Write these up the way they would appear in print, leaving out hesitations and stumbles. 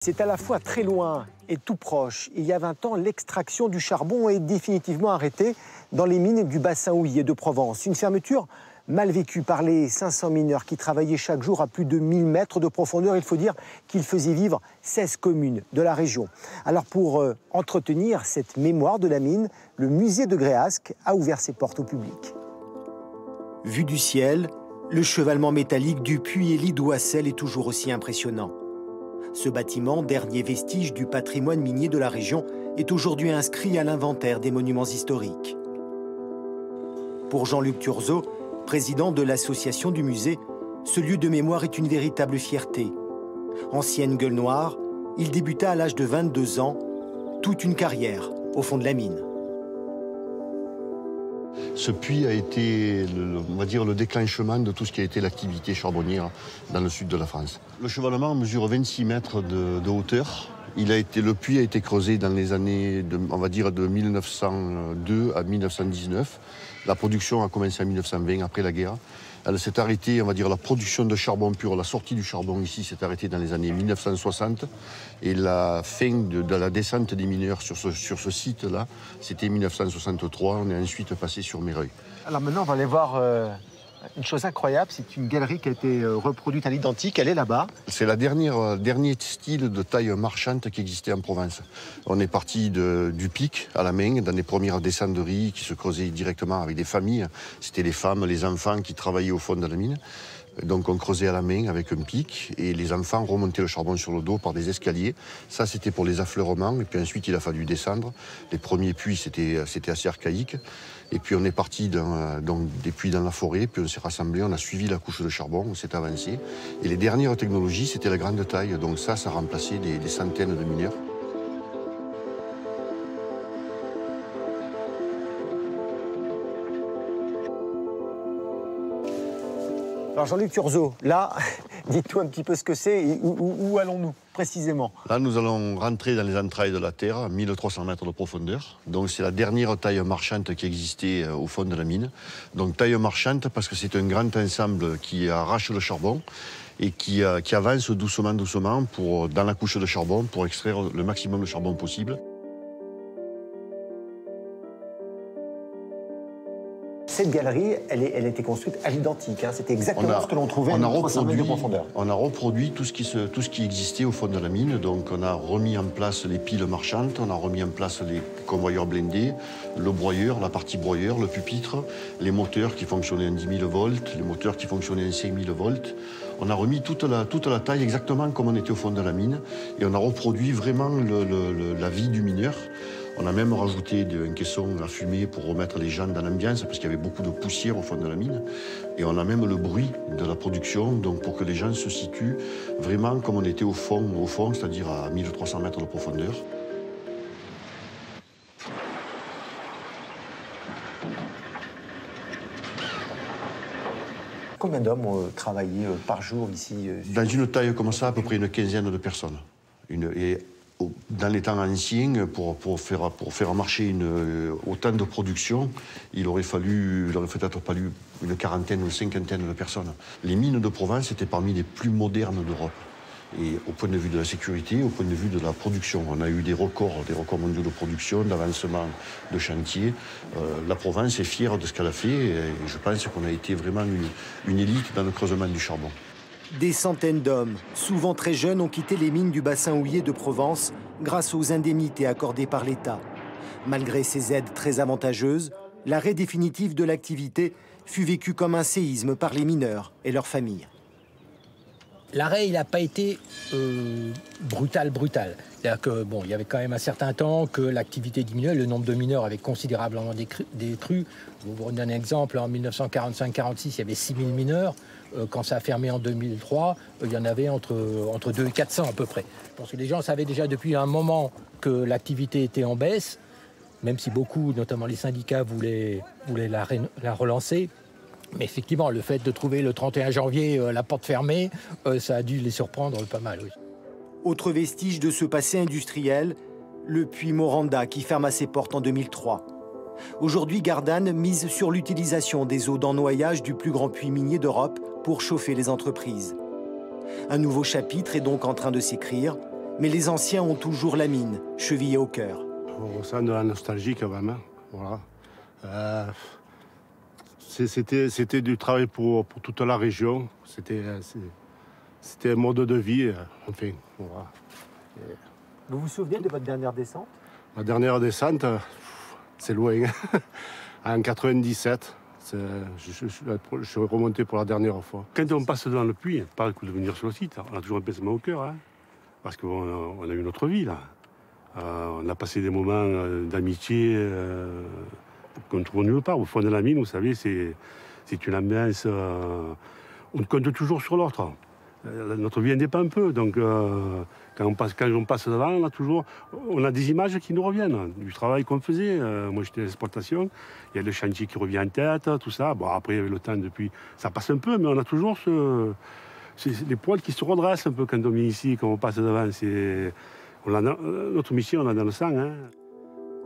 C'est à la fois très loin et tout proche. Il y a 20 ans, l'extraction du charbon est définitivement arrêtée dans les mines du bassin houiller de Provence. Une fermeture mal vécue par les 500 mineurs qui travaillaient chaque jour à plus de 1000 mètres de profondeur. Il faut dire qu'ils faisaient vivre 16 communes de la région. Alors pour entretenir cette mémoire de la mine, le musée de Gréasque a ouvert ses portes au public. Vu du ciel, le chevalement métallique du puits d'Ouassel est toujours aussi impressionnant. Ce bâtiment, dernier vestige du patrimoine minier de la région, est aujourd'hui inscrit à l'inventaire des monuments historiques. Pour Jean-Luc Turzeau, président de l'association du musée, ce lieu de mémoire est une véritable fierté. Ancienne gueule noire, il débuta à l'âge de 22 ans, toute une carrière au fond de la mine. Ce puits a été, on va dire, le déclenchement de tout ce qui a été l'activité charbonnière dans le sud de la France. Le chevalement mesure 26 mètres de hauteur. Le puits a été creusé dans les années, on va dire, de 1902 à 1919. La production a commencé en 1920, après la guerre. Elle s'est arrêtée, on va dire, la production de charbon pur, la sortie du charbon ici s'est arrêtée dans les années 1960. Et la fin de la descente des mineurs sur ce site-là, c'était 1963. On est ensuite passé sur Méreuil. Alors maintenant, on va aller voir une chose incroyable. C'est une galerie qui a été reproduite à l'identique. Elle est là-bas. C'est la dernier style de taille marchande qui existait en Provence. On est parti du pic à la main, dans les premières descenderies qui se creusaient directement avec des familles. C'était les femmes, les enfants qui travaillaient au fond de la mine. Donc on creusait à la main avec un pic et les enfants remontaient le charbon sur le dos par des escaliers. Ça, c'était pour les affleurements. Et puis ensuite, il a fallu descendre. Les premiers puits, c'était assez archaïque. Et puis on est parti des puits dans la forêt, puis on s'est rassemblés, on a suivi la couche de charbon, on s'est avancé. Et les dernières technologies, c'était la grande taille. Donc ça remplaçait des centaines de mineurs. Alors Jean-Luc Turzeau, là, dites-nous un petit peu ce que c'est et où allons-nous précisément? Là, nous allons rentrer dans les entrailles de la Terre, à 1300 mètres de profondeur. Donc c'est la dernière taille marchande qui existait au fond de la mine. Donc taille marchande parce que c'est un grand ensemble qui arrache le charbon et qui avance doucement dans la couche de charbon pour extraire le maximum de charbon possible. Cette galerie, elle a été construite à l'identique. Hein. C'était exactement ce que l'on trouvait à 300 mètres de profondeur. On a reproduit tout ce qui existait au fond de la mine. Donc on a remis en place les piles marchandes, on a remis en place les convoyeurs blindés, le broyeur, la partie broyeur, le pupitre, les moteurs qui fonctionnaient en 10 000 volts, les moteurs qui fonctionnaient en 5 000 volts. On a remis toute la taille exactement comme on était au fond de la mine. Et on a reproduit vraiment la vie du mineur. On a même rajouté un caisson à fumer pour remettre les gens dans l'ambiance parce qu'il y avait beaucoup de poussière au fond de la mine. Et on a même le bruit de la production, donc pour que les gens se situent vraiment comme on était au fond, c'est-à-dire à 1300 mètres de profondeur. Combien d'hommes ont travaillé par jour ici? Dans une taille comme ça, à peu près une quinzaine de personnes. Dans les temps anciens, pour faire marcher autant de production, il aurait peut-être fallu une quarantaine ou une cinquantaine de personnes. Les mines de Provence étaient parmi les plus modernes d'Europe. Et au point de vue de la sécurité, au point de vue de la production, on a eu des records mondiaux de production, d'avancement de chantier. La Provence est fière de ce qu'elle a fait et je pense qu'on a été vraiment une élite dans le creusement du charbon. Des centaines d'hommes, souvent très jeunes, ont quitté les mines du bassin houiller de Provence grâce aux indemnités accordées par l'État. Malgré ces aides très avantageuses, l'arrêt définitif de l'activité fut vécu comme un séisme par les mineurs et leurs familles. L'arrêt, il n'a pas été brutal. C'est-à-dire que bon, il y avait quand même un certain temps que l'activité diminuait, le nombre de mineurs avait considérablement décru. Je vais vous donner un exemple, en 1945-46, il y avait 6000 mineurs. Quand ça a fermé en 2003, il y en avait entre 200 et 400 à peu près. Je pense que les gens savaient déjà depuis un moment que l'activité était en baisse, même si beaucoup, notamment les syndicats, voulaient la relancer. Mais effectivement, le fait de trouver le 31 janvier la porte fermée, ça a dû les surprendre pas mal. Oui. Autre vestige de ce passé industriel, le puits Moranda qui ferma ses portes en 2003. Aujourd'hui, Gardanne mise sur l'utilisation des eaux d'ennoyage du plus grand puits minier d'Europe pour chauffer les entreprises. Un nouveau chapitre est donc en train de s'écrire, Mais les anciens ont toujours la mine, chevillée au cœur. On ressent de la nostalgie quand même. Voilà. C'était du travail pour toute la région. C'était un mode de vie. Enfin, voilà. Vous vous souvenez de votre dernière descente? Ma dernière descente, c'est loin. En 97, je suis remonté pour la dernière fois. Quand on passe dans le puits, pas que de venir sur le site, on a toujours un pincement au cœur. Hein, parce qu'on a eu notre vie là. On a passé des moments d'amitié qu'on ne trouve nulle part. Au fond de la mine, vous savez, c'est une ambiance. On compte toujours sur l'autre. Notre vie indépend un peu. Donc, quand on passe devant, on a des images qui nous reviennent du travail qu'on faisait. Moi, j'étais à l'exploitation. Il y a le chantier qui revient en tête, tout ça. Bon, après, avec le temps, depuis, ça passe un peu, mais on a toujours les poils qui se redressent un peu quand on vient ici, quand on passe devant. Notre mission, on a dans le sang. Hein.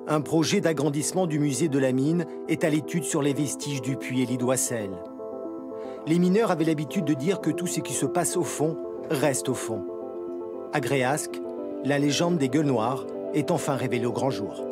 Un projet d'agrandissement du musée de la mine est à l'étude sur les vestiges du puits Élie-Doissel. Les mineurs avaient l'habitude de dire que tout ce qui se passe au fond reste au fond. À Gréasque, la légende des gueules noires est enfin révélée au grand jour.